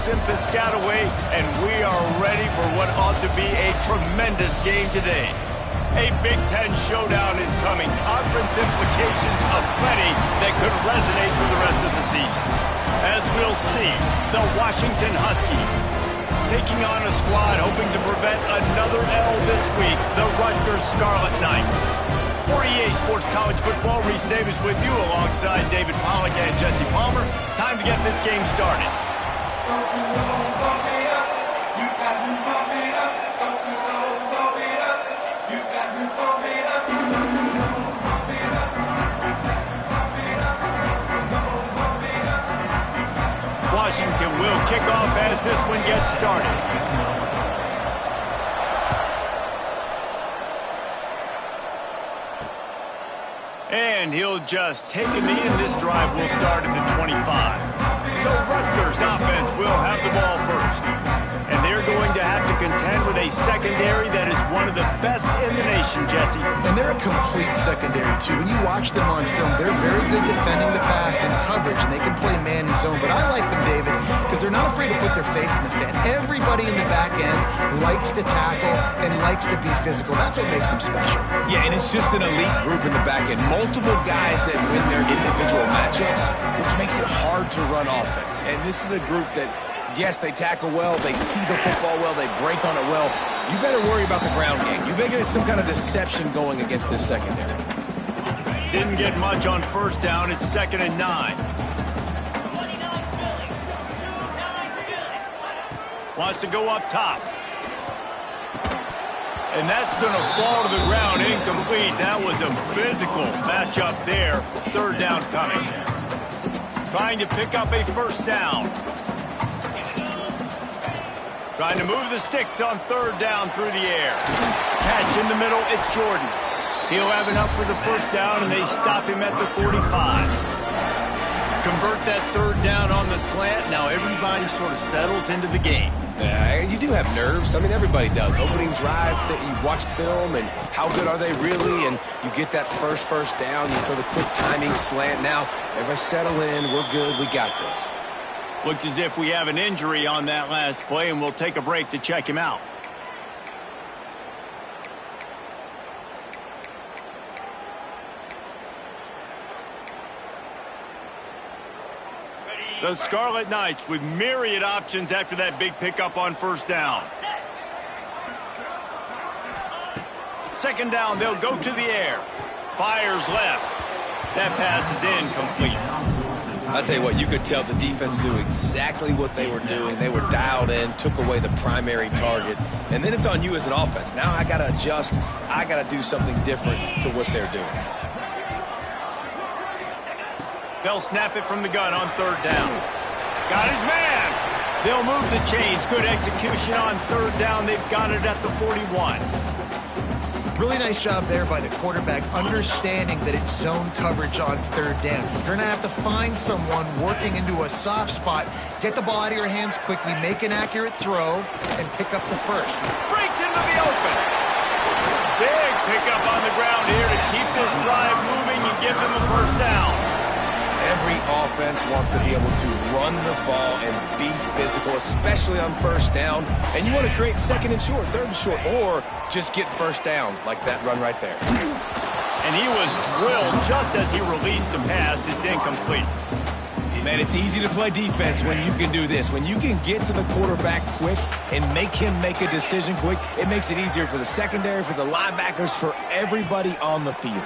in Piscataway, and we are ready for what ought to be a tremendous game today. A Big Ten showdown is coming. Conference implications aplenty that could resonate for the rest of the season. As we'll see, the Washington Huskies taking on a squad hoping to prevent another L this week, the Rutgers Scarlet Knights. For EA Sports College Football, Reese Davis with you alongside David Pollack and Jesse Palmer. Time to get this game started. Washington will kick off as this one gets started. And he'll just take a knee, and this drive will start at the 25. So Rutgers offense will have the ball first. And they're going to have to contend with a secondary that is one of the best in the nation, Jesse. And they're a complete secondary, too. When you watch them on film, they're very good defending the pass and coverage, and they can play man and zone. But I like them, David, because they're not afraid to put their face in the fan. Everybody in the back end likes to tackle and likes to be physical. That's what makes them special. Yeah, and it's just an elite group in the back end. Multiple guys that win their individual matchups, which makes it hard to run offense. And this is a group that, yes, they tackle well, they see the football well, they break on it well. You better worry about the ground game. You better get some kind of deception going against this secondary. Didn't get much on first down. It's 2nd and 9. Wants to go up top. And that's going to fall to the ground, incomplete. That was a physical matchup there. 3rd down coming. Trying to pick up a first down. Trying to move the sticks on 3rd down through the air. Catch in the middle, it's Jordan. He'll have enough for the first down, and they stop him at the 45. Convert that 3rd down on the slant. Now everybody sort of settles into the game. You do have nerves. I mean, everybody does. Opening drive, that you watched film, and how good are they really? And you get that first down. You throw the quick timing slant. Now, everybody settle in. We're good. We got this. Looks as if we have an injury on that last play, and we'll take a break to check him out. The Scarlet Knights with myriad options after that big pickup on first down. 2nd down, they'll go to the air. Fires left. That pass is incomplete. I'll tell you what, you could tell the defense knew exactly what they were doing. They were dialed in, took away the primary target, and then it's on you as an offense. Now I got to adjust. I got to do something different to what they're doing. They'll snap it from the gun on 3rd down. Got his man. They'll move the chains. Good execution on 3rd down. They've got it at the 41. Really nice job there by the quarterback, understanding that it's zone coverage on 3rd down. You're going to have to find someone working into a soft spot, get the ball out of your hands quickly, make an accurate throw, and pick up the first. Breaks into the open. Big pickup on the ground here to keep this drive moving and give them a first down. Every offense wants to be able to run the ball and be physical, especially on first down. And you want to create 2nd and short, 3rd and short, or just get first downs like that run right there. And he was drilled just as he released the pass. It's incomplete. Man, it's easy to play defense when you can do this. When you can get to the quarterback quick and make him make a decision quick, it makes it easier for the secondary, for the linebackers, for everybody on the field.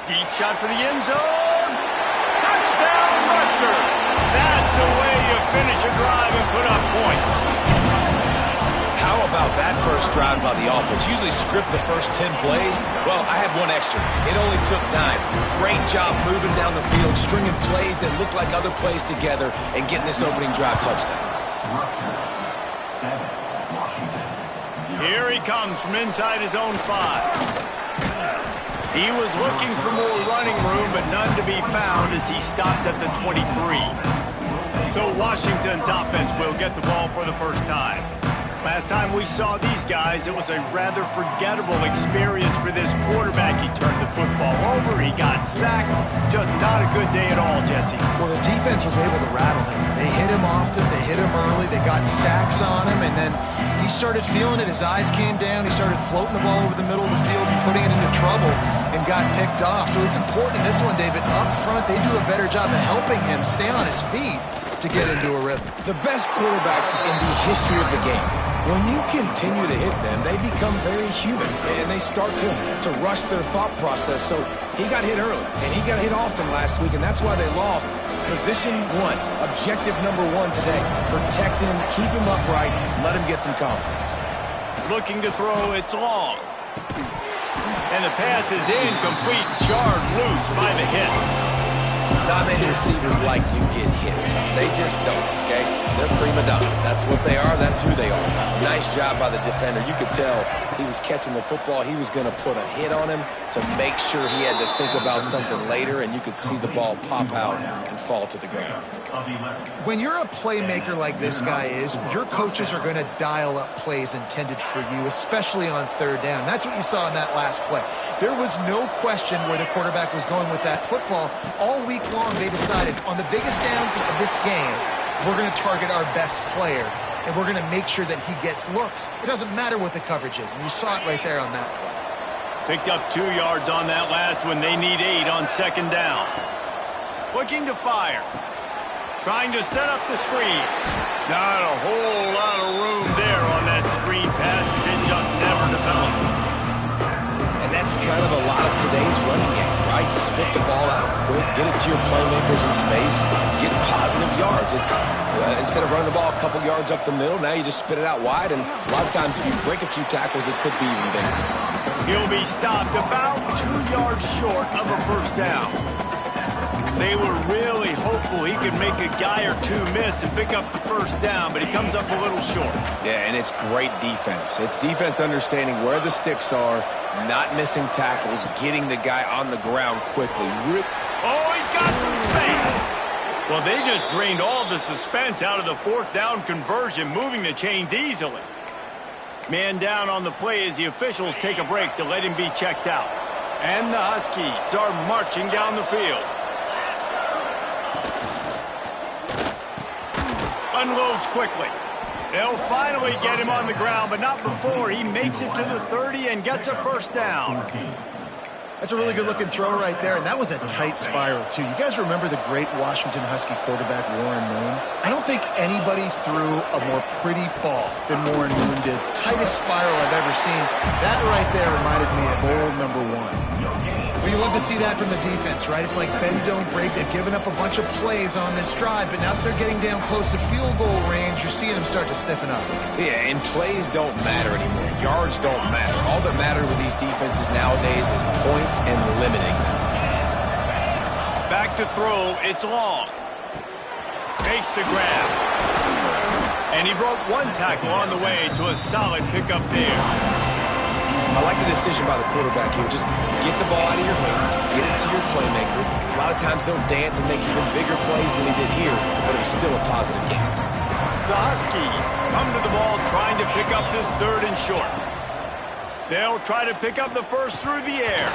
Deep shot for the end zone. Touchdown, Rutgers. That's the way you finish a drive and put up points. How about that first drive by the offense? Usually script the first 10 plays. Well, I had one extra. It only took 9. Great job moving down the field, stringing plays that look like other plays together, and getting this opening drive touchdown. Here he comes from inside his own 5. He was looking for more running room, but none to be found as he stopped at the 23. So Washington's offense will get the ball for the first time. Last time we saw these guys, it was a rather forgettable experience for this quarterback. He turned the football over, he got sacked. Just not a good day at all, Jesse. Well, the defense was able to rattle him. They hit him often, they hit him early, they got sacks on him, and then he started feeling it. His eyes came down, he started floating the ball over the middle of the field and putting it into trouble and got picked off. So it's important in this one, David, up front, they do a better job of helping him stay on his feet to get into a rhythm. The best quarterbacks in the history of the game, when you continue to hit them, they become very human, and they start to rush their thought process. So he got hit early, and he got hit often last week, and that's why they lost. Position one, objective number one today. Protect him, keep him upright, let him get some confidence. Looking to throw, it's long. And the pass is incomplete, jarred loose by the hit. Not many receivers like to get hit. They just don't, okay? They're prima donnas. That's what they are. That's who they are. Nice job by the defender. You could tell he was catching the football. He was going to put a hit on him to make sure he had to think about something later, and you could see the ball pop out and fall to the ground. When you're a playmaker like this guy is, your coaches are going to dial up plays intended for you, especially on third down. That's what you saw in that last play. There was no question where the quarterback was going with that football. All week long, they decided on the biggest downs of this game, we're going to target our best player, and we're going to make sure that he gets looks. It doesn't matter what the coverage is, and you saw it right there on that play. Picked up 2 yards on that last one. They need 8 on second down. Looking to fire. Trying to set up the screen. Not a whole lot of room there on that screen pass. It just never developed. And that's kind of a lot of today's running game, right? Spit the ball out quick, get it to your playmakers in space, get positive yards. It's instead of running the ball a couple yards up the middle, now you just spit it out wide, and a lot of times if you break a few tackles, it could be even bigger. He'll be stopped about 2 yards short of a first down. They were really hopeful he could make a guy or two miss and pick up the first down, but he comes up a little short. Yeah, and it's great defense. It's defense understanding where the sticks are, not missing tackles, getting the guy on the ground quickly. Oh, he's got some space. Well, they just drained all the suspense out of the fourth down conversion, moving the chains easily. Man down on the play as the officials take a break to let him be checked out. And the Huskies are marching down the field. Unloads quickly. They'll finally get him on the ground, but not before he makes it to the 30 and gets a first down. That's a really good-looking throw right there, and that was a tight spiral, too. You guys remember the great Washington Husky quarterback, Warren Moon? I don't think anybody threw a more pretty ball than Warren Moon did. Tightest spiral I've ever seen. That right there reminded me of old number 1. Well, you love to see that from the defense, right? It's like bend, don't break. They've given up a bunch of plays on this drive, but now that they're getting down close to field goal range, you're seeing them start to stiffen up. Yeah, and plays don't matter anymore. Yards don't matter. All that matters with these defenses nowadays is points and limiting them. Back to throw. It's long. Makes the grab. And he broke one tackle on the way to a solid pickup there. I like the decision by the quarterback here. Just get the ball out of your hands, get it to your playmaker. A lot of times he'll dance and make even bigger plays than he did here, but it was still a positive game. The Huskies come to the ball trying to pick up this third and short. They'll try to pick up the first through the air.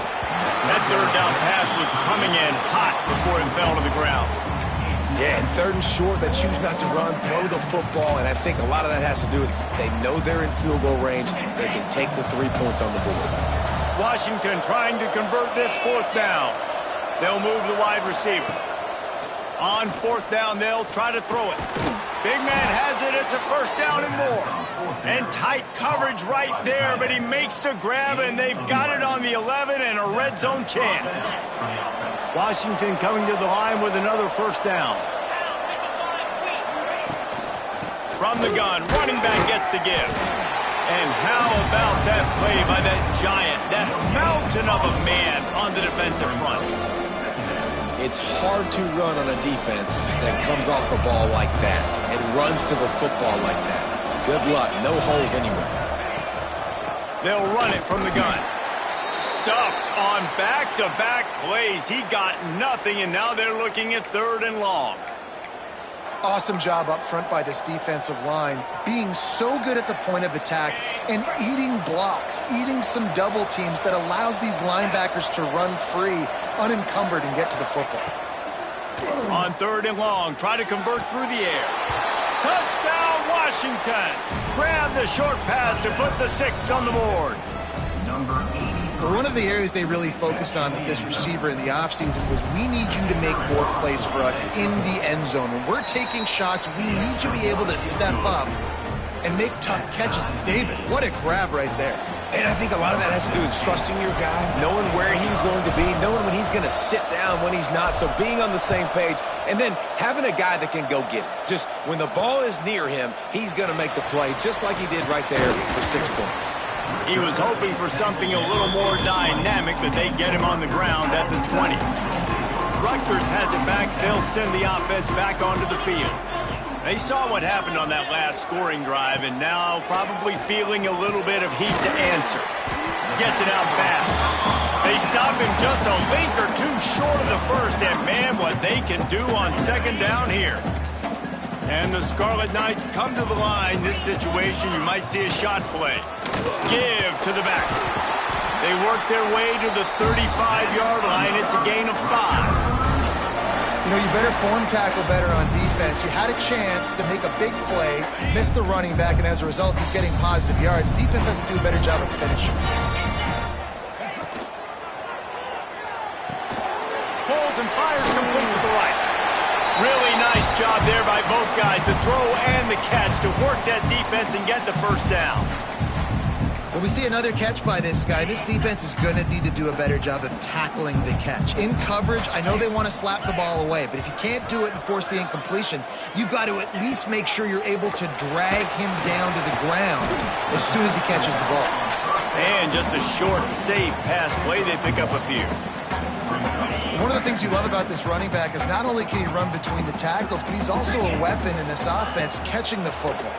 That third down pass was coming in hot before it fell to the ground. Yeah, and third and short, they choose not to run, throw the football, and I think a lot of that has to do with they know they're in field goal range. They can take the 3 points on the board. Washington trying to convert this fourth down. They'll move the wide receiver. On fourth down, they'll try to throw it. Big man has it. It's a first down and more. And tight coverage right there, but he makes the grab, and they've got it on the 11 and a red zone chance. Washington coming to the line with another first down. From the gun, running back gets to give. And how about that play by that giant, that mountain of a man on the defensive front? It's hard to run on a defense that comes off the ball like that and runs to the football like that. Good luck. No holes anywhere. They'll run it from the gun. Stuffed on back-to-back plays. He got nothing, and now they're looking at third and long. Awesome job up front by this defensive line, being so good at the point of attack and eating blocks, eating some double teams that allows these linebackers to run free, unencumbered, and get to the football. On 3rd and long, try to convert through the air. Touchdown, Washington! Grab the short pass to put the 6 on the board. Well, one of the areas they really focused on with this receiver in the offseason was we need you to make more plays for us in the end zone. When we're taking shots, we need you to be able to step up and make tough catches. And David, what a grab right there. And I think a lot of that has to do with trusting your guy, knowing where he's going to be, knowing when he's going to sit down, when he's not. So being on the same page, and then having a guy that can go get it. Just when the ball is near him, he's going to make the play, just like he did right there for 6 points. He was hoping for something a little more dynamic, but they get him on the ground at the 20. Rutgers has it back. They'll send the offense back onto the field. They saw what happened on that last scoring drive, and now probably feeling a little bit of heat to answer. Gets it out fast. They stop him just a link or two short of the first, and man, what they can do on 2nd down here. And the Scarlet Knights come to the line. This situation, you might see a shot play. Give to the back. They work their way to the 35-yard line. It's a gain of 5. You know, you better form tackle better on defense. You had a chance to make a big play, miss the running back, and as a result, he's getting positive yards. Defense has to do a better job of finishing. Holds and fires complete to the right. Really nice job there by both guys, the throw and the catch, to work that defense and get the 1st down. Well, we see another catch by this guy. This defense is going to need to do a better job of tackling the catch. In coverage, I know they want to slap the ball away, but if you can't do it and force the incompletion, you've got to at least make sure you're able to drag him down to the ground as soon as he catches the ball. And just a short, safe pass play, they pick up a few. One of the things you love about this running back is not only can he run between the tackles, but he's also a weapon in this offense catching the football.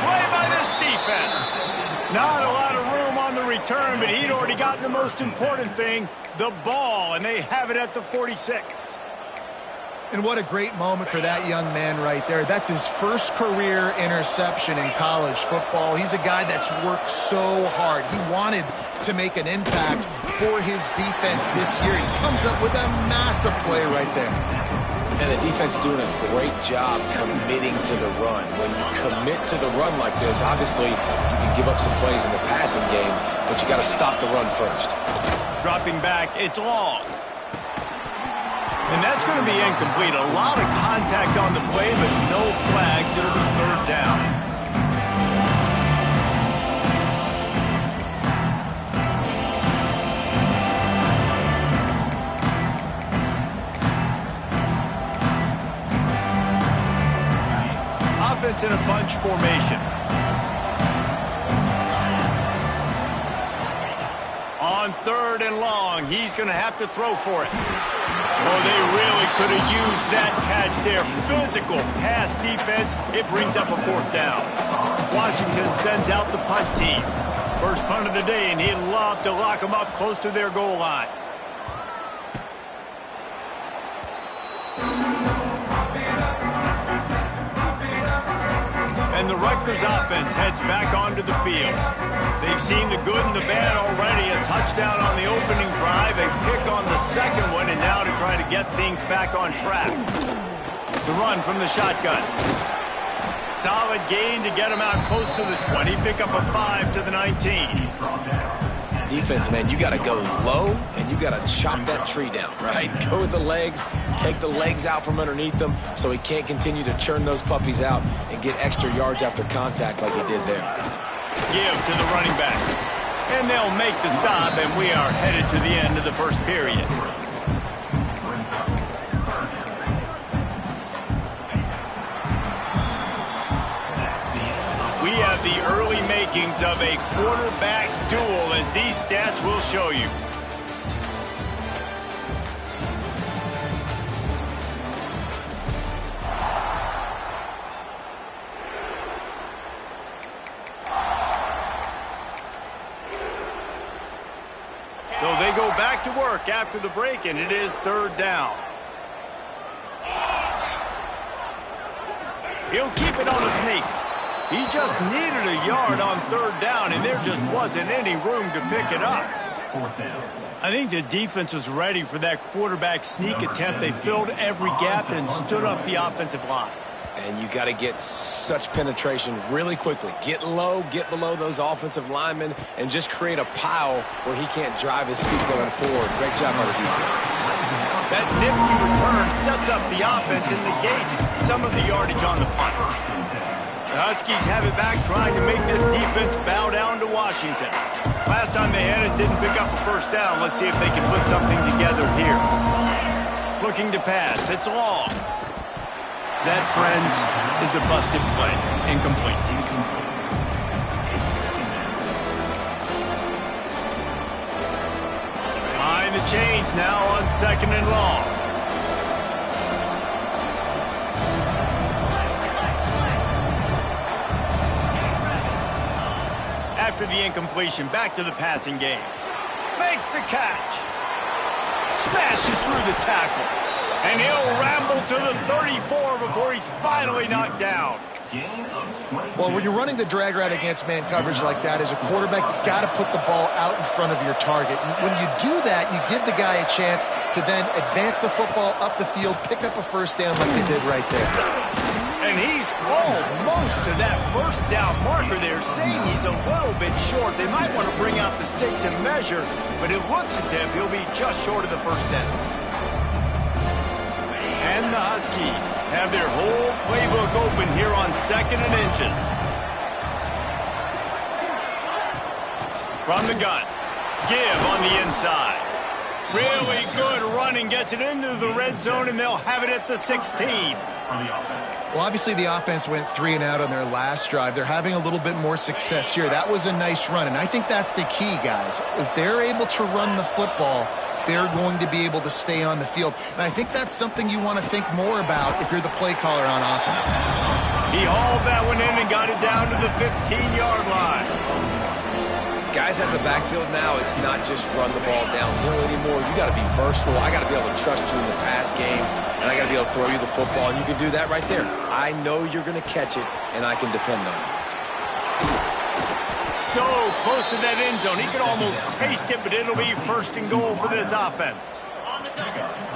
Play by this defense. Not a lot of room on the return, but he'd already gotten the most important thing, the ball, and they have it at the 46. And what a great moment for that young man right there. That's his first career interception in college football. He's a guy that's worked so hard. He wanted to make an impact for his defense this year. He comes up with a massive play right there. And the defense doing a great job committing to the run. When you commit to the run like this, obviously you can give up some plays in the passing game, but you got to stop the run first. Dropping back, it's long. And that's going to be incomplete. A lot of contact on the play, but no flags. It'll be 3rd down. Offense in a bunch formation. On 3rd and long, he's going to have to throw for it. Oh, they really could have used that catch there. Physical pass defense. It brings up a 4th down. Washington sends out the punt team. First punt of the day, and he'd love to lock them up close to their goal line. And the Rutgers offense heads back onto the field. They've seen the good and the bad already. A touchdown on the opening drive, a pick on the 2nd one, and now to try to get things back on track. The run from the shotgun. Solid gain to get him out close to the 20. Pick up a 5 to the 19. Defense, man, you got to go low, and you got to chop that tree down, right? Go with the legs, take the legs out from underneath them so he can't continue to churn those puppies out and get extra yards after contact like he did there. Give to the running back. And they'll make the stop, and we are headed to the end of the 1st period. We have the early makings of a quarterback duel, as these stats will show you. So they go back to work after the break, and it is 3rd down. He'll keep it on the sneak. He just needed a yard on third down, and there just wasn't any room to pick it up. I think the defense was ready for that quarterback sneak attempt. They filled every gap and stood up the offensive line. And you got to get such penetration really quickly. Get low, get below those offensive linemen, and just create a pile where he can't drive his feet going forward. Great job by the defense. That nifty return sets up the offense and negates some of the yardage on the punt. The Huskies have it back, trying to make this defense bow down to Washington. Last time they had it, didn't pick up a first down. Let's see if they can put something together here. Looking to pass. It's long. That, friends, is a busted play. Incomplete. Behind the chains now on 2nd and long. After the incompletion, back to the passing game. Makes the catch. Smashes through the tackle. And he'll ramble to the 34 before he's finally knocked down. Well, when you're running the drag route against man coverage like that, as a quarterback, you've got to put the ball out in front of your target. And when you do that, you give the guy a chance to then advance the football up the field, pick up a first down like they did right there. And he's almost to that first down marker there, saying he's a little bit short. They might want to bring out the sticks and measure, but it looks as if he'll be just short of the first down. And the Huskies have their whole playbook open here on 2nd and inches. From the gun, give on the inside. Really good running, gets it into the red zone, and they'll have it at the 16. Well, obviously the offense went 3 and out on their last drive. They're having a little bit more success here. That was a nice run, and I think that's the key, guys. If they're able to run the football, they're going to be able to stay on the field. And I think that's something you want to think more about if you're the play caller on offense. He hauled that one in and got it down to the 15-yard line. Guys at the backfield now, it's not just run the ball downhill anymore. You got to be versatile. I got to be able to trust you in the pass game, and I got to be able to throw you the football, and you can do that right there. I know you're going to catch it, and I can depend on you. So close to that end zone. He can almost taste it, but it'll be 1st and goal for this offense.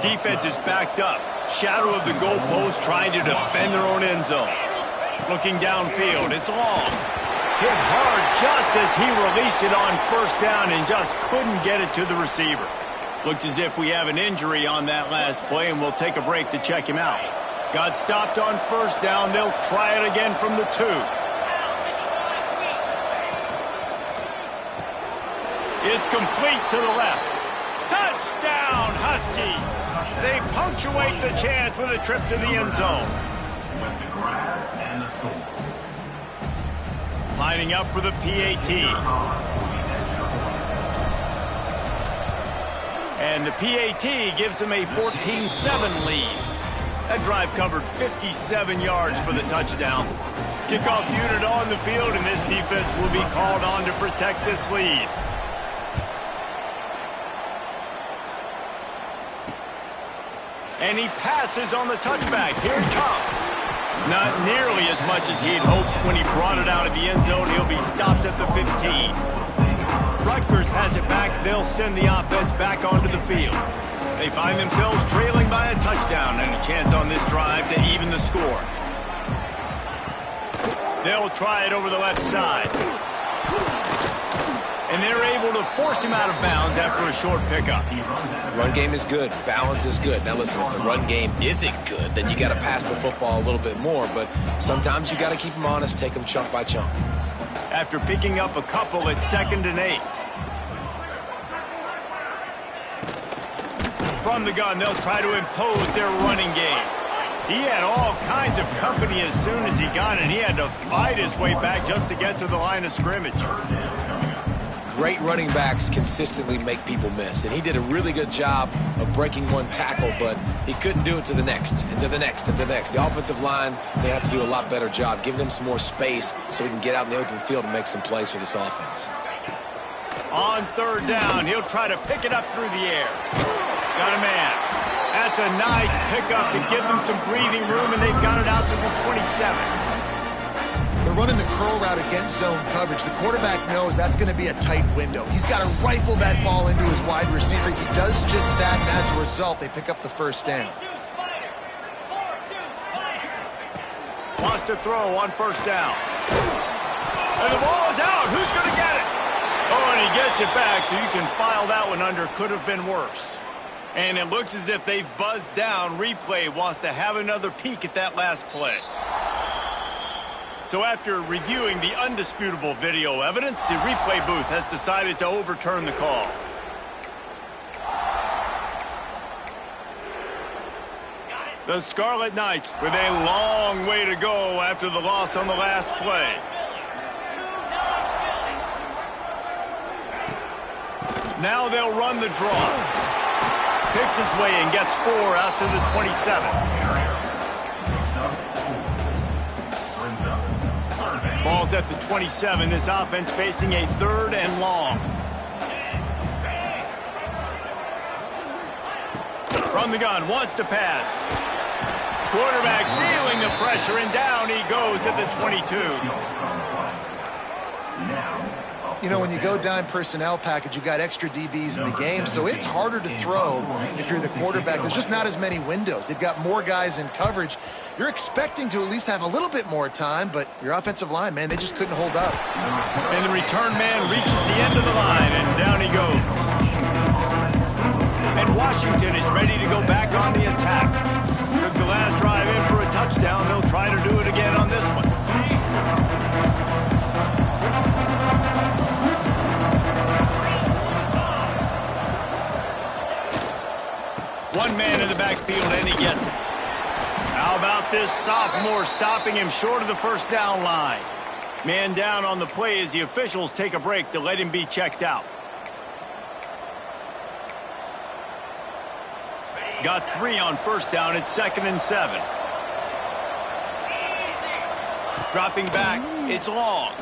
Defense is backed up. Shadow of the goalpost, trying to defend their own end zone. Looking downfield. It's long. Hit hard just as he released it on first down and just couldn't get it to the receiver. Looks as if we have an injury on that last play, and we'll take a break to check him out. Got stopped on first down. They'll try it again from the 2. It's complete to the left. Touchdown, Huskies! They punctuate the chance with a trip to the end zone. Lining up for the PAT. And the PAT gives them a 14-7 lead. That drive covered 57 yards for the touchdown. Kickoff unit on the field, and this defense will be called on to protect this lead. And he passes on the touchback. Here he comes. Not nearly as much as he'd hoped when he brought it out of the end zone. He'll be stopped at the 15. Rutgers has it back. They'll send the offense back onto the field. They find themselves trailing by a touchdown and a chance on this drive to even the score. They'll try it over the left side. And they're able to force him out of bounds after a short pickup. Run game is good. Balance is good. Now listen, if the run game isn't good, then you got to pass the football a little bit more. But sometimes you got to keep them honest, take them chunk by chunk. After picking up a couple at 2nd and 8. From the gun, they'll try to impose their running game. He had all kinds of company as soon as he got it. He had to fight his way back just to get to the line of scrimmage. Great running backs consistently make people miss, and he did a really good job of breaking one tackle, but he couldn't do it to the next, and to the next, and to the next. The offensive line, they have to do a lot better job, giving them some more space so he can get out in the open field and make some plays for this offense. On 3rd down, he'll try to pick it up through the air. Got a man. That's a nice pickup to give them some breathing room, and they've got it out to the 27. They're running the curl route against zone coverage. The quarterback knows that's going to be a tight window. He's got to rifle that ball into his wide receiver. He does just that, and as a result, they pick up the first down. Wants to throw on first down. And the ball is out. Who's going to get it? Oh, and he gets it back, so you can file that one under. Could have been worse. And it looks as if they've buzzed down. Replay wants to have another peek at that last play. So after reviewing the undisputable video evidence, the replay booth has decided to overturn the call. The Scarlet Knights with a long way to go after the loss on the last play. Now they'll run the draw. Picks his way and gets 4 out to the 27. Ball's at the 27. This offense facing a 3rd and long. From the gun, wants to pass. Quarterback feeling the pressure, and down he goes at the 22. You know, when you go dime personnel package, you got extra DBs in the game, so it's harder to throw if you're the quarterback. There's just not as many windows. They've got more guys in coverage. You're expecting to at least have a little bit more time, but your offensive line, man, they just couldn't hold up. And the return man reaches the end of the line, and down he goes. And Washington is ready to go back on the attack. Took the last drive in for a touchdown. They'll try to do it again on this one. One man in the backfield, and he gets it. How about this sophomore stopping him short of the first down line? Man down on the play as the officials take a break to let him be checked out. Got 3 on first down. It's 2nd and 7. Dropping back. It's long.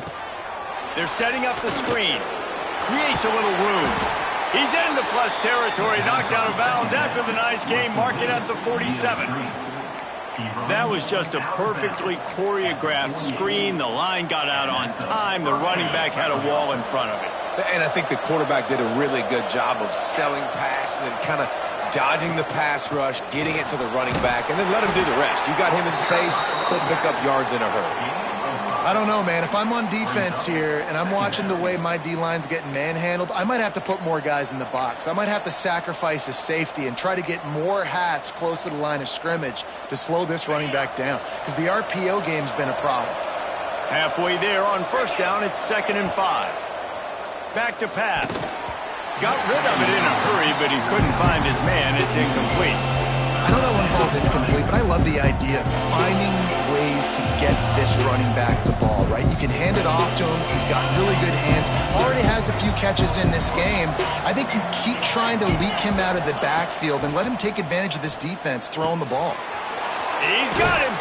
They're setting up the screen. Creates a little room. He's into plus territory. Knocked out of bounds after the nice game. Mark it at the 47. That was just a perfectly choreographed screen. The line got out on time. The running back had a wall in front of it. And I think the quarterback did a really good job of selling pass and then kind of dodging the pass rush, getting it to the running back, and then let him do the rest. You got him in space, he'll pick up yards in a hurry. I don't know, man. If I'm on defense here and I'm watching the way my D-line's getting manhandled, I might have to put more guys in the box. I might have to sacrifice a safety and try to get more hats close to the line of scrimmage to slow this running back down, because the RPO game's been a problem. Halfway there on first down, it's 2nd and 5. Back to pass. Got rid of it in a hurry, but he couldn't find his man. It's incomplete. I know that one falls incomplete, but I love the idea of finding ways to get this running back the ball, right? You can hand it off to him. He's got really good hands. Already has a few catches in this game. I think you keep trying to leak him out of the backfield and let him take advantage of this defense throwing the ball. He's got him.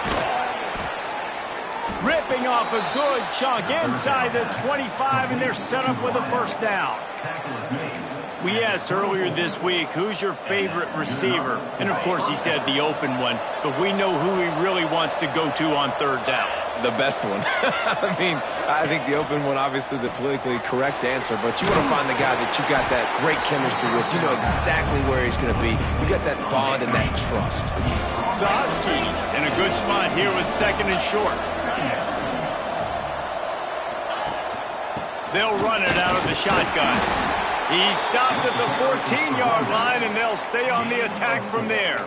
Ripping off a good chunk inside the 25, and they're set up with a first down. We asked earlier this week, who's your favorite receiver? And, of course, he said the open one. But we know who he really wants to go to on third down. The best one. I mean, I think the open one, obviously the politically correct answer, but you want to find the guy that you got that great chemistry with. You know exactly where he's going to be. You got that bond and that trust. The Huskies in a good spot here with 2nd and short. They'll run it out of the shotgun. He's stopped at the 14-yard line, and they'll stay on the attack from there.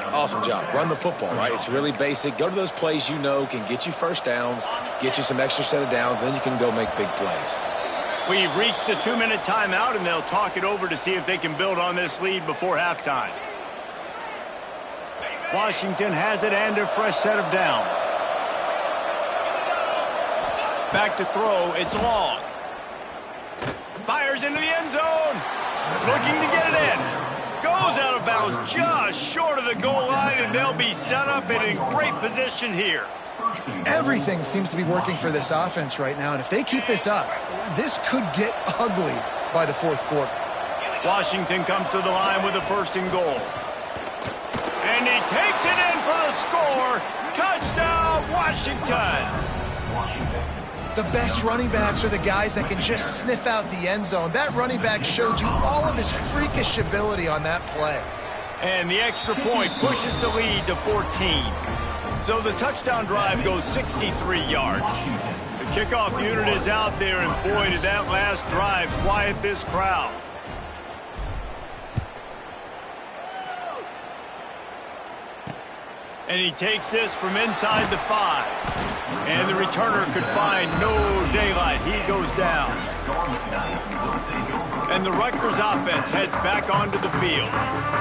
Awesome job. Run the football, right? It's really basic. Go to those plays you know can get you first downs, get you some extra set of downs, then you can go make big plays. We've reached the 2-minute timeout, and they'll talk it over to see if they can build on this lead before halftime. Washington has it and a fresh set of downs. Back to throw. It's long. Fires into the end zone. Looking to get it in. Goes out of bounds just short of the goal line, and they'll be set up and in great position here. Everything seems to be working for this offense right now, and if they keep this up, this could get ugly by the fourth quarter. Washington comes to the line with a 1st and goal. And he takes it in for the score. Touchdown, Washington. The best running backs are the guys that can just sniff out the end zone. That running back showed you all of his freakish ability on that play. And the extra point pushes the lead to 14. So the touchdown drive goes 63 yards. The kickoff unit is out there, and boy, did that last drive quiet this crowd. And he takes this from inside the 5. And the returner could find no daylight. He goes down. And the Rutgers offense heads back onto the field.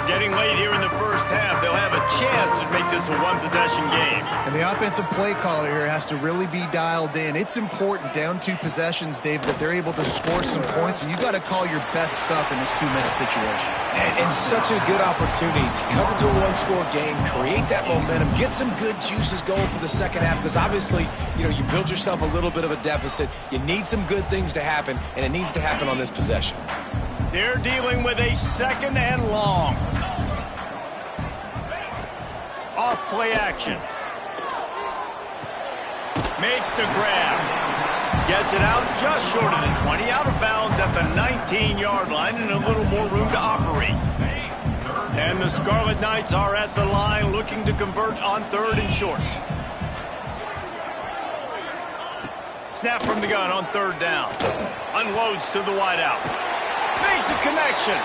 Getting late here in the first half, they'll have a chance to make this a one-possession game. And the offensive play caller here has to really be dialed in. It's important down 2 possessions, Dave, that they're able to score some points. So you got to call your best stuff in this 2-minute situation. And such a good opportunity to come into a one-score game, create that momentum, get some good juices going for the second half, because obviously, you know, you built yourself a little bit of a deficit. You need some good things to happen, and it needs to happen on this possession. They're dealing with a 2nd and long. Off play action. Makes the grab. Gets it out just short of the 20. Out of bounds at the 19-yard line, and a little more room to operate. And the Scarlet Knights are at the line looking to convert on 3rd and short. Snap from the gun on 3rd down. Unloads to the wideout. Makes a connection.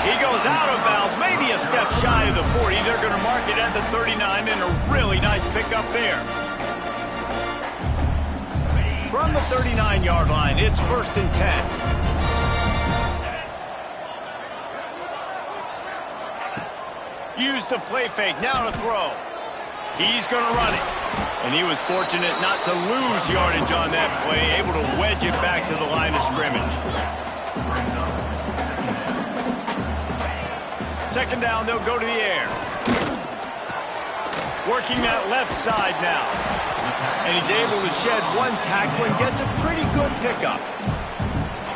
He goes out of bounds, maybe a step shy of the 40. They're going to mark it at the 39, and a really nice pickup there. From the 39-yard line, it's 1st and 10. Use the play fake, now to throw. He's going to run it. And he was fortunate not to lose yardage on that play, able to wedge it back to the line of scrimmage. 2nd down, they'll go to the air. Working that left side now. And he's able to shed 1 tackle and gets a pretty good pickup.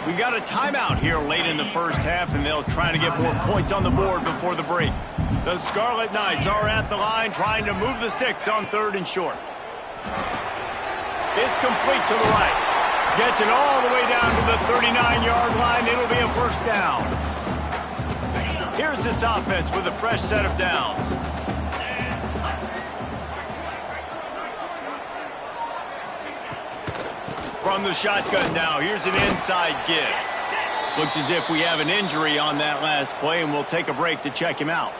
We got a timeout here late in the first half, and they'll try to get more points on the board before the break. The Scarlet Knights are at the line trying to move the sticks on 3rd and short. It's complete to the right. Gets it all the way down to the 39-yard line. It'll be a 1st down. Here's this offense with a fresh set of downs. From the shotgun now, here's an inside give. Looks as if we have an injury on that last play, and we'll take a break to check him out.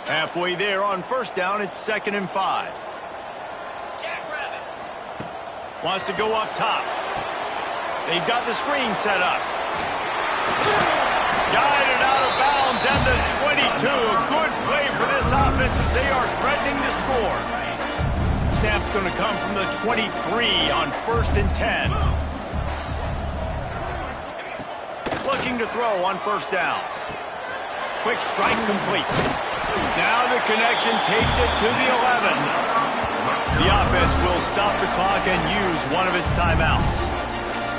Halfway there on 1st down, it's 2nd and 5. Wants to go up top. They've got the screen set up. Guided out of bounds at the 22. A good play for this offense as they are threatening to score. Snap's going to come from the 23 on 1st and 10. Looking to throw on 1st down. Quick strike complete. Now the connection takes it to the 11. The offense will stop the clock and use one of its timeouts.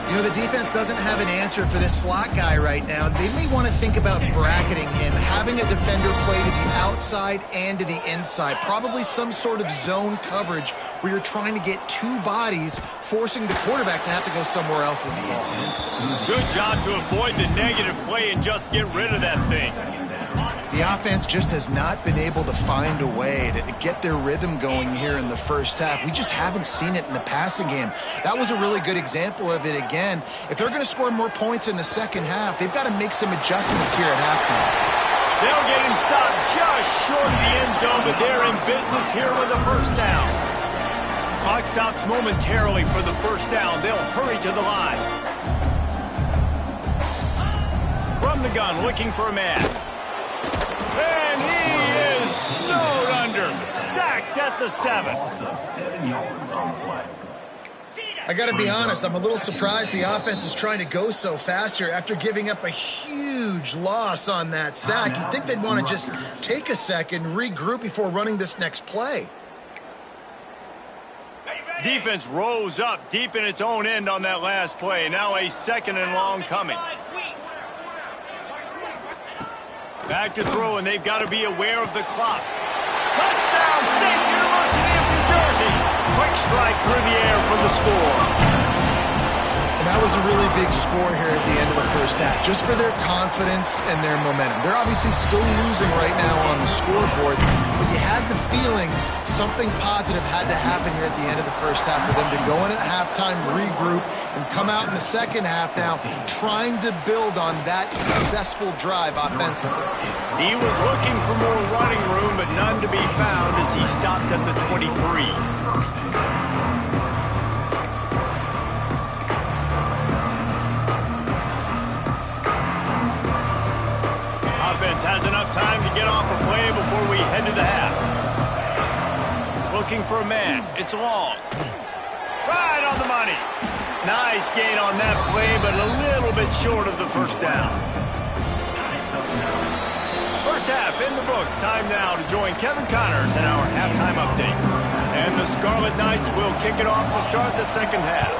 You know, the defense doesn't have an answer for this slot guy right now. They may want to think about bracketing him, having a defender play to the outside and to the inside. Probably some sort of zone coverage where you're trying to get 2 bodies, forcing the quarterback to have to go somewhere else with the ball. Good job to avoid the negative play and just get rid of that thing. The offense just has not been able to find a way to get their rhythm going here in the first half. We just haven't seen it in the passing game. That was a really good example of it again. If they're going to score more points in the second half, they've got to make some adjustments here at halftime. They'll get him stopped just short of the end zone, but they're in business here with a 1st down. Clock stops momentarily for the 1st down. They'll hurry to the line. From the gun, looking for a man. And he is snowed under. Sacked at the 7. I got to be honest, I'm a little surprised the offense is trying to go so fast here after giving up a huge loss on that sack. You'd think they'd want to just take a second, regroup before running this next play. Defense rose up deep in its own end on that last play. Now a 2nd and long coming. Back to throw, and they've got to be aware of the clock. Touchdown, State University of New Jersey. Quick strike through the air for the score. And that was a really big score here at the end of the first half, just for their confidence and their momentum. They're obviously still losing right now on the scoreboard, but you had the feeling something positive had to happen here at the end of the first half for them to go in at halftime, regroup, and come out in the second half now trying to build on that successful drive offensively. He was looking for more running room, but none to be found as he stopped at the 23. Has enough time to get off a play before we head to the half. Looking for a man. It's long. Right on the money. Nice gain on that play, but a little bit short of the first down. First half in the books. Time now to join Kevin Connors in our halftime update. And the Scarlet Knights will kick it off to start the second half.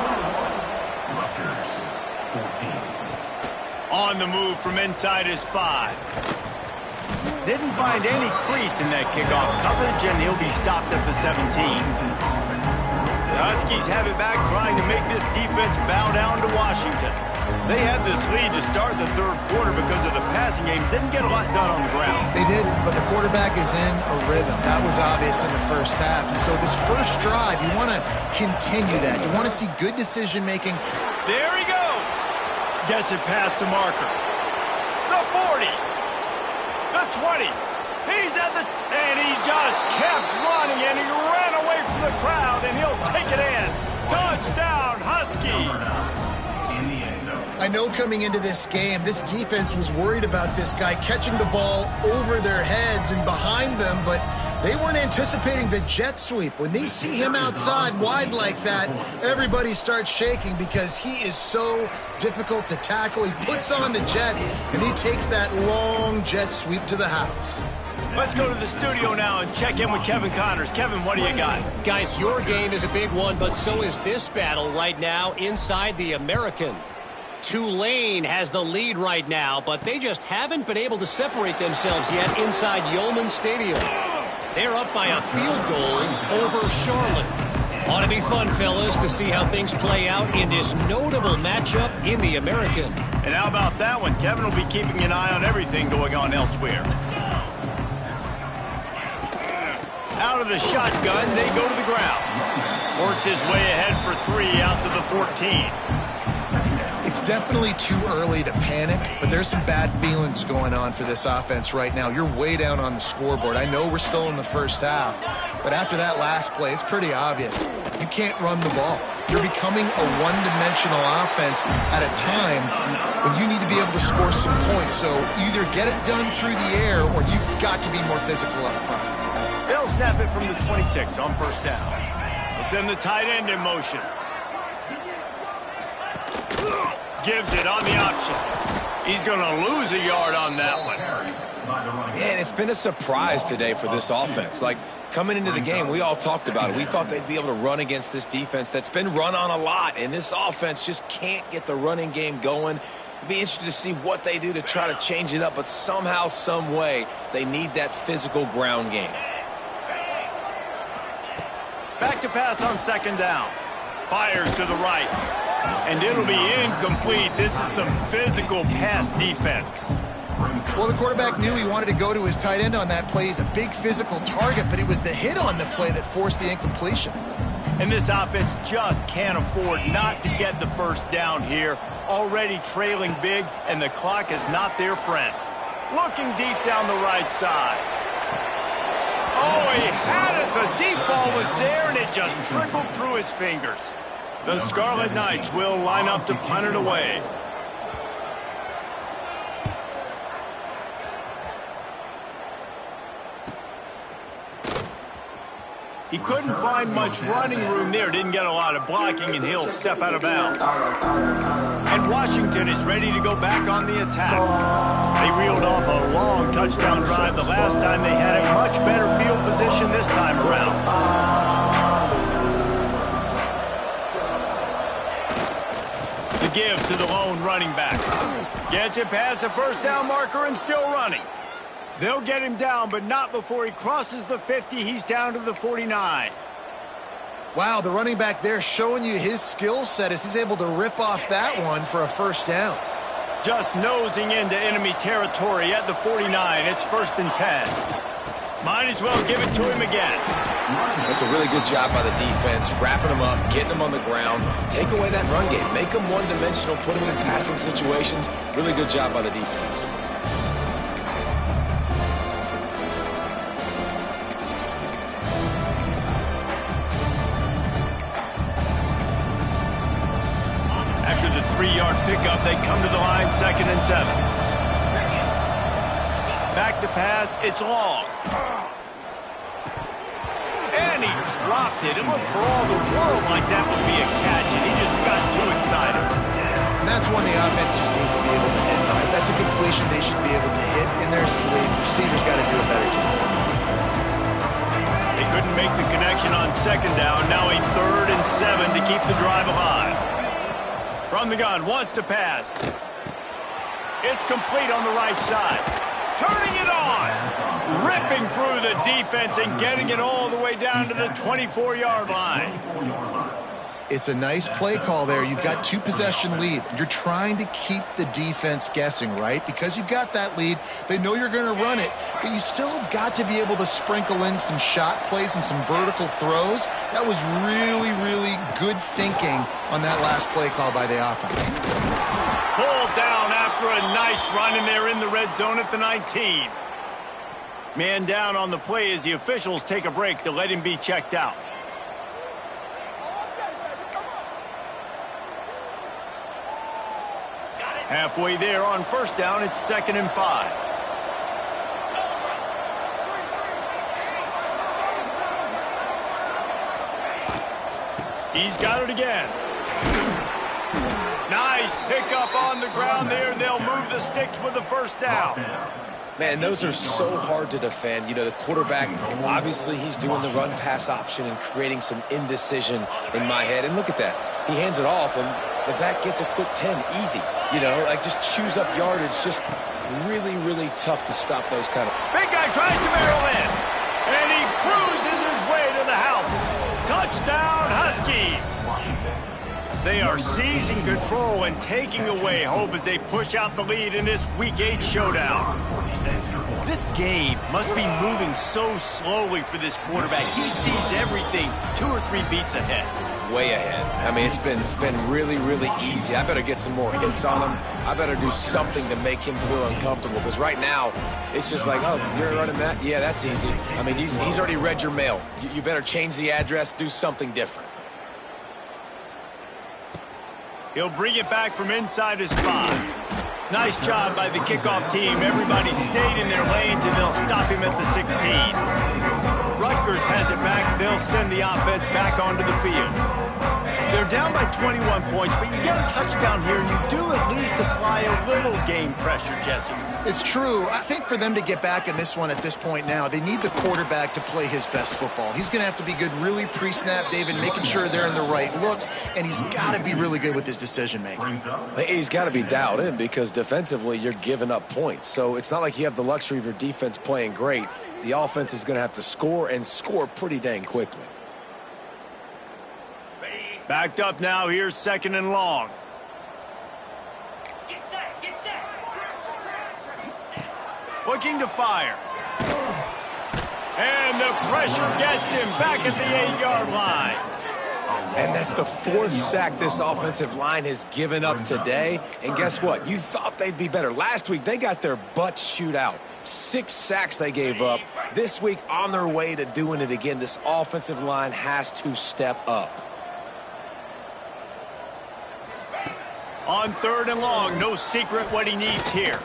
On the move from inside his 5. Didn't find any crease in that kickoff coverage, and he'll be stopped at the 17. The Huskies have it back, trying to make this defense bow down to Washington. They had this lead to start the third quarter because of the passing game. Didn't get a lot done on the ground. They did, but the quarterback is in a rhythm. That was obvious in the first half. And so this first drive, you want to continue that. You want to see good decision-making. There he goes. Gets it past the marker. The 40. The 20. He's at the... And he just kept running, and he ran away from the crowd, and he'll take it in. Touchdown, Huskies. I know coming into this game, this defense was worried about this guy catching the ball over their heads and behind them, but they weren't anticipating the jet sweep. When they see him outside wide like that, everybody starts shaking because he is so difficult to tackle. He puts on the jets, and he takes that long jet sweep to the house. Let's go to the studio now and check in with Kevin Connors. Kevin, what do you got? Guys, your game is a big one, but so is this battle right now inside the American. Tulane has the lead right now, but they just haven't been able to separate themselves yet inside Yulman Stadium. They're up by a field goal over Charlotte. Ought to be fun, fellas, to see how things play out in this notable matchup in the American. And how about that one? Kevin will be keeping an eye on everything going on elsewhere. Out of the shotgun, they go to the ground. Works his way ahead for 3 out to the 14. It's definitely too early to panic, but there's some bad feelings going on for this offense right now. You're way down on the scoreboard. I know we're still in the first half, but after that last play, it's pretty obvious. You can't run the ball. You're becoming a one-dimensional offense at a time when you need to be able to score some points. So either get it done through the air or you've got to be more physical up front. They'll snap it from the 26 on first down. They'll send the tight end in motion. Gives it on the option. He's going to lose a yard on that one. Man, it's been a surprise today for this offense. Like, coming into the game, we all talked about it. We thought they'd be able to run against this defense that's been run on a lot, and this offense just can't get the running game going. It'd be interesting to see what they do to try to change it up, but somehow, some way, they need that physical ground game. Back to pass on second down. Fires to the right. And it'll be incomplete. This is some physical pass defense. Well, the quarterback knew he wanted to go to his tight end on that play. He's a big physical target, but it was the hit on the play that forced the incompletion. And this offense just can't afford not to get the first down here. Already trailing big, and the clock is not their friend. Looking deep down the right side. Oh, he had it. The deep ball was there, and it just trickled through his fingers. The Scarlet Knights will line up to punt it away. He couldn't find much running room there. Didn't get a lot of blocking, and he'll step out of bounds. And Washington is ready to go back on the attack. They reeled off a long touchdown drive the last time. They had a much better field position this time around. The give to the lone running back. Gets it past the first down marker and still running. They'll get him down, but not before he crosses the 50. He's down to the 49. Wow, the running back there showing you his skill set as he's able to rip off that one for a first down. Just nosing into enemy territory at the 49. It's 1st and 10. Might as well give it to him again. That's a really good job by the defense, wrapping them up, getting them on the ground. Take away that run game. Make them one-dimensional, put them in passing situations. Really good job by the defense. After the 3-yard pickup, they come to the line, 2nd and 7. Back to pass, it's long. And he dropped it. It looked for all the world like that would be a catch, and he just got too excited. And that's one the offense just needs to be able to hit, right? That's a completion they should be able to hit in their sleep. Receivers got to do a better job. They couldn't make the connection on 2nd down. Now a 3rd and 7 to keep the drive alive. From the gun, wants to pass. It's complete on the right side. Turning it on. Ripping through the defense and getting it all the way down to the 24-yard line. It's a nice play call there. You've got 2-possession lead. You're trying to keep the defense guessing, right? Because you've got that lead. They know you're going to run it, but you still have got to be able to sprinkle in some shot plays and some vertical throws. That was really, really good thinking on that last play call by the offense. Pulled down after a nice run, and they're in the red zone at the 19. Man down on the play as the officials take a break to let him be checked out. Halfway there on 1st down, it's 2nd and 5. He's got it again. Nice pickup on the ground there. They'll move the sticks with the 1st down. Man, those are so hard to defend. You know, the quarterback, obviously he's doing the run-pass option and creating some indecision in my head. And look at that. He hands it off, and the back gets a quick 10, easy. You know, like just chews up yardage. Just really, really tough to stop those kind of... Big guy tries to barrel in, and he cruises his way to the house. Touchdown, Huskies. They are seizing control and taking away hope as they push out the lead in this Week 8 showdown. This game must be moving so slowly for this quarterback. He sees everything 2 or 3 beats ahead. Way ahead. I mean, it's been really, really easy. I better get some more hits on him. I better do something to make him feel uncomfortable, because right now, it's just like, oh, you're running that? Yeah, that's easy. I mean, he's already read your mail. You better change the address, do something different. He'll bring it back from inside his 5. Nice job by the kickoff team. Everybody stayed in their lanes, and they'll stop him at the 16. Rutgers has it back. They'll send the offense back onto the field. They're down by 21 points, but you get a touchdown here, and you do at least apply a little game pressure, Jesse. It's true. I think for them to get back in this one at this point now, they need the quarterback to play his best football. He's going to have to be good really pre-snap, David, making sure they're in the right looks, and he's got to be really good with his decision-making. He's got to be dialed in, because defensively you're giving up points. So it's not like you have the luxury of your defense playing great. The offense is going to have to score, and score pretty dang quickly. Backed up now. Here's 2nd and long. Get set. Looking to fire. And the pressure gets him back at the 8-yard line. And that's the 4th sack this offensive line has given up today. And guess what? You thought they'd be better. Last week, they got their butts chewed out. 6 sacks they gave up. This week, on their way to doing it again, this offensive line has to step up. On 3rd and long, no secret what he needs here.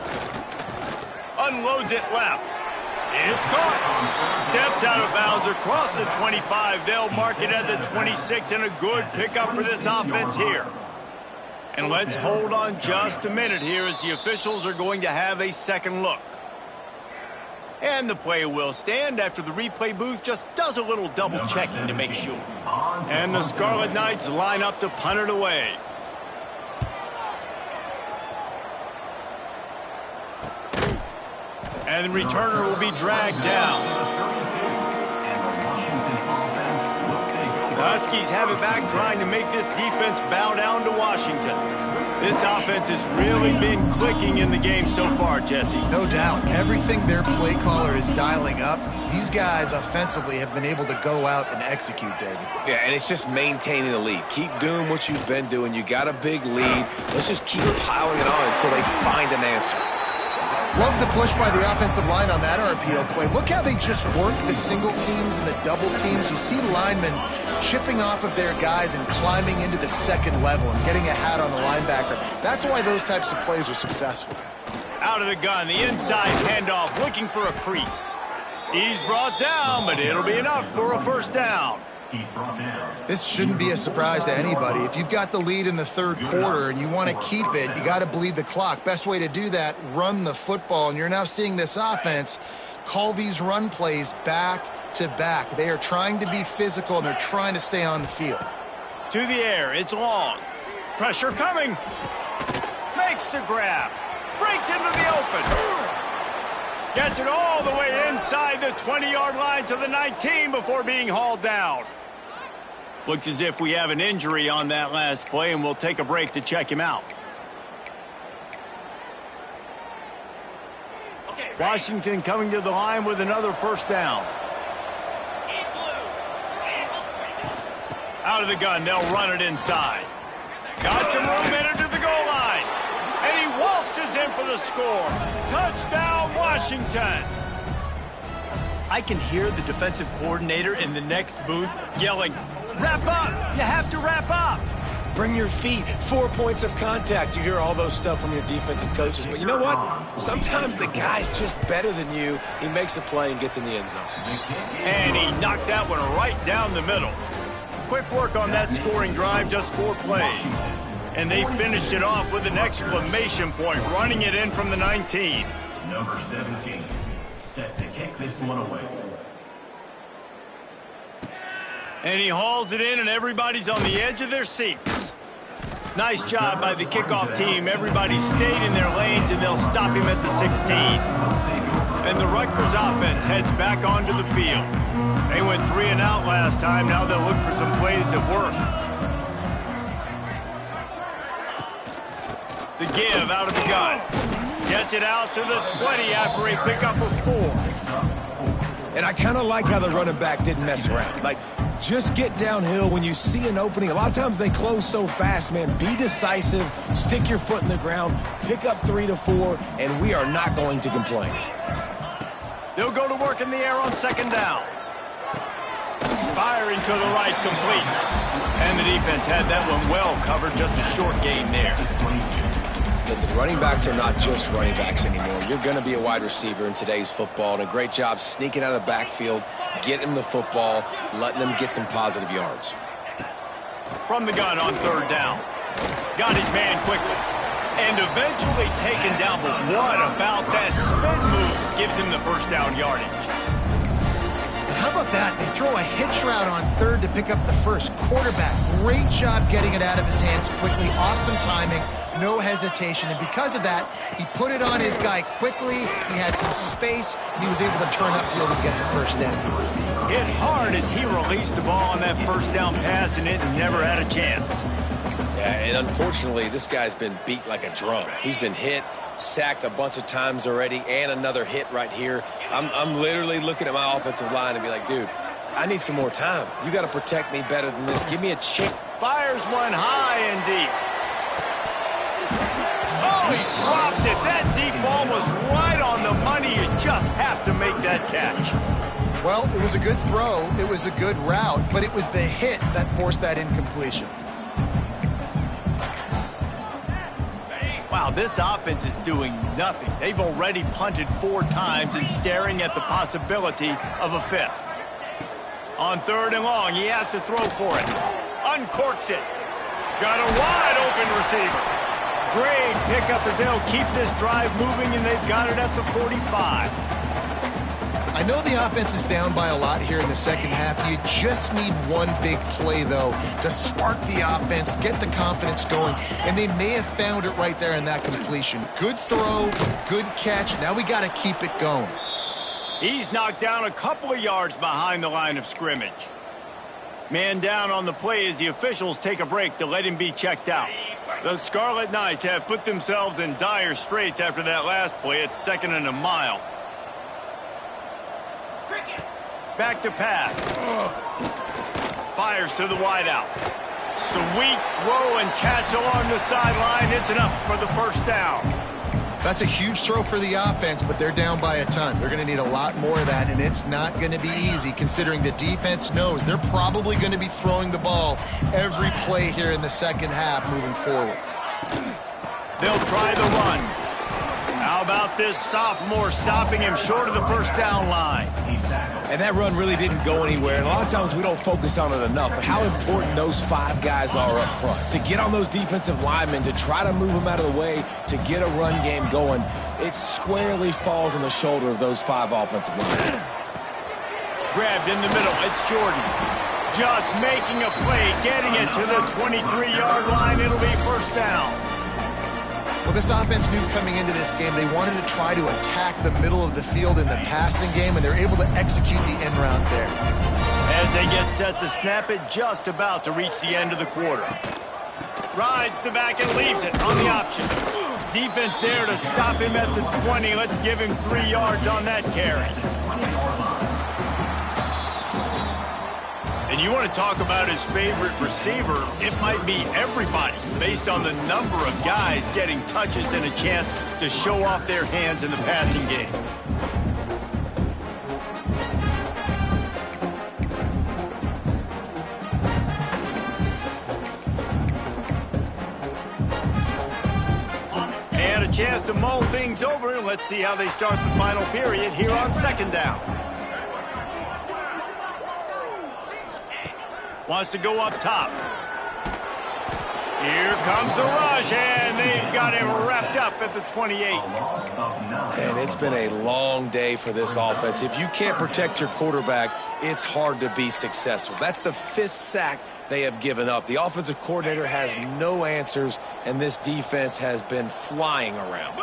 Unloads it left. It's caught. Steps out of bounds across the 25. They'll mark it at the 26, and a good pickup for this offense here. And let's hold on just a minute here as the officials are going to have a second look. And the play will stand after the replay booth just does a little double checking to make sure. And the Scarlet Knights line up to punt it away. And the returner will be dragged down. The Huskies have it back, trying to make this defense bow down to Washington. This offense has really been clicking in the game so far, Jesse. No doubt. Everything their play caller is dialing up, these guys offensively have been able to go out and execute, David. Yeah, and it's just maintaining the lead. Keep doing what you've been doing. You got a big lead. Let's just keep piling it on until they find an answer. Love the push by the offensive line on that RPO play. Look how they just work the single teams and the double teams. You see linemen chipping off of their guys and climbing into the second level and getting a hat on the linebacker. That's why those types of plays are successful. Out of the gun, the inside handoff, looking for a crease. He's brought down, but it'll be enough for a first down. This shouldn't be a surprise to anybody. If you've got the lead in the third quarter and you want to keep it, you got to bleed the clock. Best way to do that, run the football. And you're now seeing this offense call these run plays back to back. They are trying to be physical, and they're trying to stay on the field. To the air, it's long. Pressure coming. Makes the grab. Breaks into the open. Gets it all the way inside the 20-yard line to the 19 before being hauled down. Looks as if we have an injury on that last play, and we'll take a break to check him out. Washington coming to the line with another first down. Out of the gun, they'll run it inside. Got some room in it to the goal line. And he waltzes in for the score. Touchdown, Washington. I can hear the defensive coordinator in the next booth yelling, "Wrap up! You have to wrap up!" Bring your feet. 4 points of contact. You hear all those stuff from your defensive coaches. But you know what? Sometimes the guy's just better than you. He makes a play and gets in the end zone. And he knocked that one right down the middle. Quick work on that scoring drive, just 4 plays. And they finished it off with an exclamation point, running it in from the 19. Number 17, set to kick this one away. And he hauls it in, and everybody's on the edge of their seats. Nice job by the kickoff team. Everybody stayed in their lanes, and they'll stop him at the 16. And the Rutgers offense heads back onto the field. They went 3 and out last time. Now they'll look for some plays that work. The give out of the gun. Gets it out to the 20 after a pickup of 4. And I kind of like how the running back didn't mess around. Like, just get downhill when you see an opening. A lot of times they close so fast, man. Be decisive, stick your foot in the ground, pick up 3 to 4, and we are not going to complain. They'll go to work in the air on second down. Firing to the right, complete. And the defense had that one well covered, just a short gain there. Listen, running backs are not just running backs anymore. You're going to be a wide receiver in today's football, and a great job sneaking out of the backfield, getting them the football, letting them get some positive yards. From the gun on third down. Got his man quickly. And eventually taken down, but what about that spin move? Gives him the first down yardage. How about that? They throw a hitch route on third to pick up the first. Quarterback, great job getting it out of his hands quickly. Awesome timing, no hesitation. And because of that, he put it on his guy quickly. He had some space, and he was able to turn upfield and get the first down. Hit hard as he released the ball on that first down pass, and it never had a chance. Yeah, and unfortunately, this guy's been beat like a drum. He's been hit, sacked a bunch of times already, and another hit right here. I'm literally looking at my offensive line and be like, dude, I need some more time. You got to protect me better than this. Give me a chance. Fires one high and deep. Oh, he dropped it. That deep ball was right on the money. You just have to make that catch. Well, it was a good throw. It was a good route, but it was the hit that forced that incompletion. Wow, this offense is doing nothing. They've already punted 4 times and staring at the possibility of a 5th. On third and long, he has to throw for it. Uncorks it. Got a wide open receiver. Great pickup as they'll keep this drive moving, and they've got it at the 45. I know the offense is down by a lot here in the second half. You just need one big play, though, to spark the offense, get the confidence going, and they may have found it right there in that completion. Good throw, good catch. Now we got to keep it going. He's knocked down a couple of yards behind the line of scrimmage. Man down on the play as the officials take a break to let him be checked out. The Scarlet Knights have put themselves in dire straits after that last play. It's 2nd and a mile. Back to pass. Fires to the wideout. Sweet throw and catch along the sideline. It's enough for the first down. That's a huge throw for the offense, but they're down by a ton. They're going to need a lot more of that, and it's not going to be easy considering the defense knows they're probably going to be throwing the ball every play here in the second half moving forward. They'll try the run. How about this sophomore stopping him short of the first down line? And that run really didn't go anywhere. And a lot of times we don't focus on it enough, but how important those 5 guys are up front. To get on those defensive linemen, to try to move them out of the way, to get a run game going, it squarely falls on the shoulder of those 5 offensive linemen. Grabbed in the middle. It's Jordan. Just making a play, getting it to the 23-yard line. It'll be first down. Well, this offense knew coming into this game they wanted to try to attack the middle of the field in the passing game, and they're able to execute the end route there. As they get set to snap it, just about to reach the end of the quarter. Rides the back and leaves it on the option. Defense there to stop him at the 20. Let's give him 3 yards on that carry. And you want to talk about his favorite receiver, it might be everybody based on the number of guys getting touches and a chance to show off their hands in the passing game. And a chance to mull things over. Let's see how they start the final period here on 2nd down. Wants to go up top. Here comes the rush, and they've got him wrapped up at the 28. And it's been a long day for this offense. If you can't protect your quarterback, it's hard to be successful. That's the 5th sack they have given up. The offensive coordinator has no answers, and this defense has been flying around.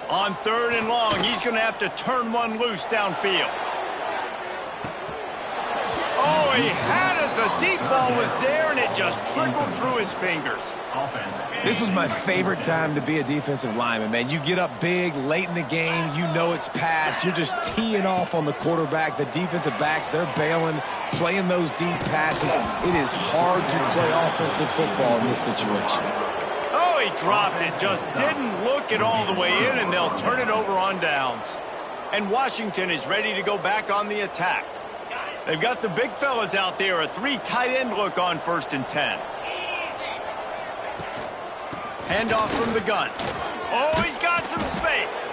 On 3rd and long, he's going to have to turn one loose downfield. Oh, he had it. The deep ball was there, and it just trickled through his fingers. This was my favorite time to be a defensive lineman, man. You get up big, late in the game, you know it's past. You're just teeing off on the quarterback. The defensive backs, they're bailing, playing those deep passes. It is hard to play offensive football in this situation. Oh, he dropped it. Just didn't look it all the way in, and they'll turn it over on downs. And Washington is ready to go back on the attack. They've got the big fellas out there, a 3 tight end look on 1st and 10. Handoff from the gun. Oh, he's got some space.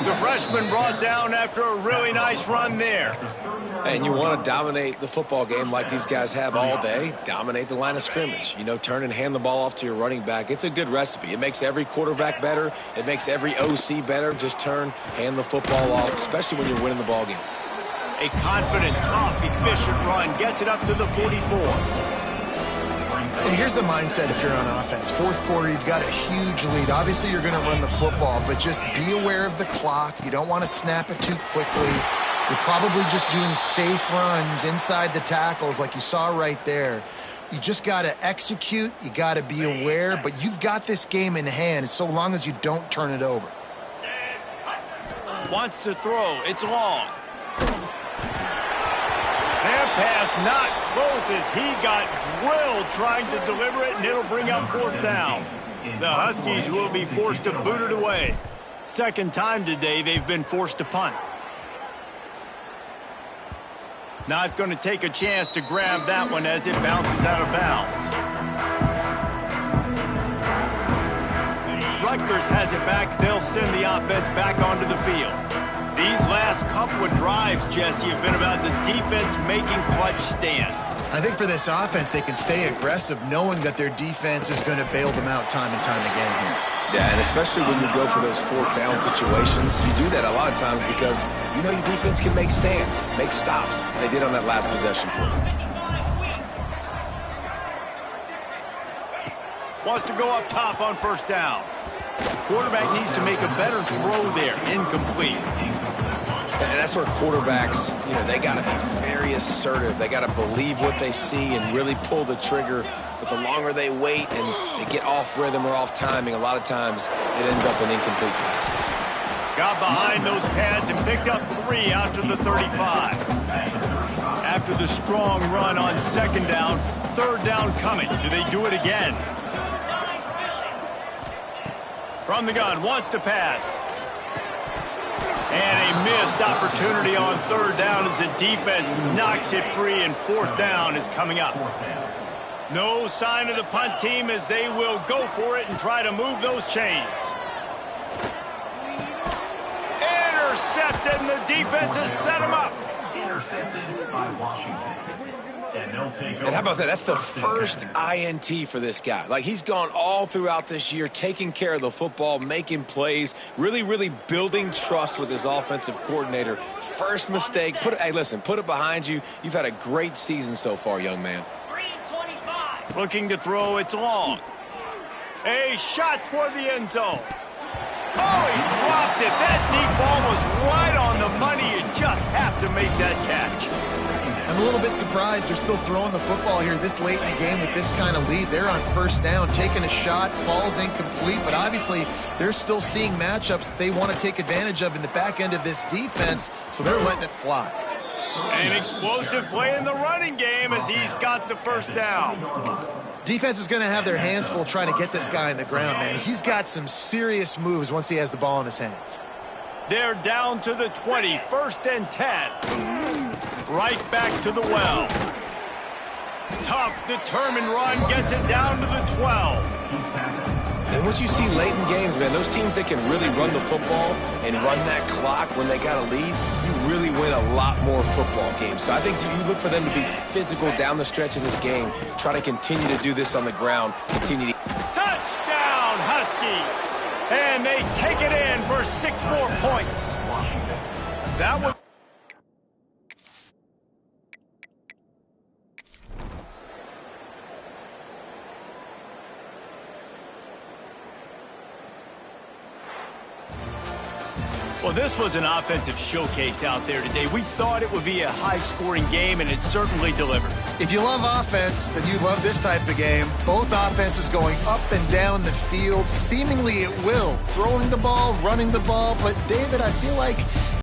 The freshman brought down after a really nice run there. And you want to dominate the football game like these guys have all day. Dominate the line of scrimmage. You know, turn and hand the ball off to your running back. It's a good recipe. It makes every quarterback better. It makes every OC better. Just turn, hand the football off, especially when you're winning the ball game. A confident, tough, efficient run gets it up to the 44. And here's the mindset if you're on offense. 4th quarter, you've got a huge lead. Obviously, you're going to run the football, but just be aware of the clock. You don't want to snap it too quickly. You're probably just doing safe runs inside the tackles like you saw right there. You just got to execute. You got to be aware, but you've got this game in hand so long as you don't turn it over. Wants to throw. It's long. That pass not close as he got drilled trying to deliver it, and it'll bring up 4th down. The Huskies will be forced to boot it away. 2nd time today they've been forced to punt. Not going to take a chance to grab that one as it bounces out of bounds. Rutgers has it back. They'll send the offense back onto the field. These last couple of drives, Jesse, have been about the defense making clutch stand. I think for this offense, they can stay aggressive knowing that their defense is going to bail them out time and time again here. Yeah, and especially when you go for those fourth down situations, you do that a lot of times because you know your defense can make stands, make stops. They did on that last possession for you. Wants to go up top on first down. Quarterback needs to make a better throw there. Incomplete. And that's where quarterbacks, you know, they got to be very assertive. They got to believe what they see and really pull the trigger. But the longer they wait and they get off rhythm or off timing, a lot of times it ends up in incomplete passes. Got behind those pads and picked up 3 after the 35. After the strong run on second down, third down coming. Do they do it again? From the gun, wants to pass. And a missed opportunity on third down as the defense knocks it free, and fourth down is coming up. No sign of the punt team as they will go for it and try to move those chains. Intercepted, and the defense has set him up. Intercepted by Washington. And how about that? That's the first INT for this guy. Like, he's gone all throughout this year, taking care of the football, making plays, really building trust with his offensive coordinator. First mistake. Hey, listen, put it behind you. You've had a great season so far, young man. Looking to throw, it's long. A shot toward the end zone. Oh, he dropped it. That deep ball was right on the money. You just have to make that catch. I'm a little bit surprised they're still throwing the football here this late in the game with this kind of lead. They're on first down, taking a shot, falls incomplete, but obviously they're still seeing matchups that they want to take advantage of in the back end of this defense, so they're letting it fly. An explosive play in the running game as he's got the first down. Defense is going to have their hands full trying to get this guy on the ground, man. He's got some serious moves once he has the ball in his hands. They're down to the 20, first and 10. Right back to the well. Tough, determined run gets it down to the 12. And what you see late in games, man, those teams that can really run the football and run that clock when they got a lead, you really win a lot more football games. So I think you look for them to be physical down the stretch of this game, try to continue to do this on the ground, continue to... Touchdown, Huskies! And they take it in for 6 more points. That was... Well, this was an offensive showcase out there today. We thought it would be a high-scoring game, and it certainly delivered. If you love offense, then you love this type of game. Both offenses going up and down the field, seemingly at will. Throwing the ball, running the ball. But, David, I feel like